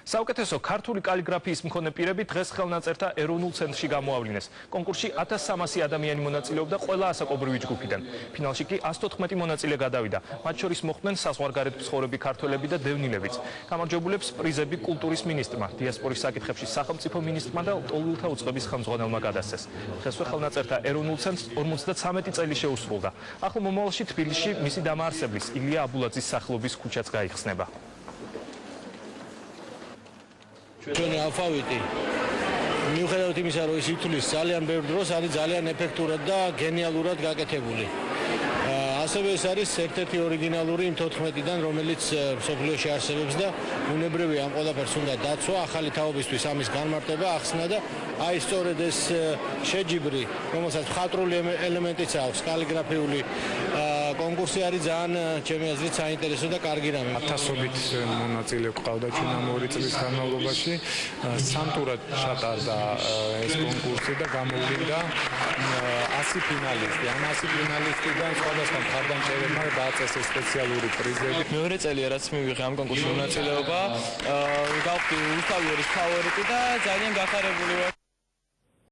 საუკეთესო ქართული კალიგრაფიის მქონე პირები დღეს ხელნაწერთა ეროვნულ ცენტრში გამოავლინეს. კონკურსში 1300 ადამიანი მონაწილეობდა ყველა ასაკობრივი ჯგუფიდან. ფინალში კი 114 მონაწილე გადავიდა. მათ შორის მოხვდნენ საზღვარგარეთ მცხოვრები ქართველები და დევნილებიც. გამარჯვებულებს პრიზები კულტურის მინისტრმა, დიასპორის საკითხებში სახელმწიფო მინისტრმა და ტოლულთა უწყების ხელმძღვანელმა გადასცეს. დღესვე ხელნაწერთა ეროვნულ ცენტრს 53 წელი შეუსრულდა. ახლა მომავალში თბილისში მისი დამაარსებლის ილია აბულაძის სახელობის ქუჩაც გაიხსნება. ჩვენი ალფავიტი მიუხედავად იმისა, რომ ის ითვლის ძალიან ბევრ დროს არის ძალიან ეფექტურად და გენიალურად გაკეთებული. ასევე ეს არის ერთ-ერთი ორიგინალური იმ 14-დან, რომელიც მსოფლიოში არსებობს და უნებრივია ამ ყველაფერს უნდა დაცვა, ახალი თაობისთვის ამის განმარტება, ახსნა და აი სწორედ ეს შეჯიბრი, რომელსაც მხატვრული ელემენტიც აქვს, კალიგრაფიული კონკურსი არის ძალიან ჩემი აზრით საინტერესო და კარგი რამე. ათასობით მონაწილე გვყავდა ჩვენ ამ 2 წლის განმავლობაში. სამტურად ჩატარდა ეს კონკურსი და გამოვლინდა 100 ფინალისტი. ამ 100 ფინალისტიდან სხვადასხვა მხარდამჭერებმა დააწესეს სპეციალური პრიზები. მეორე წელია რაც მივიღე ამ კონკურსში მონაწილეობა. გავხდი უსტავი ერის ფავორიტი და ძალიან გახარებული ვარ.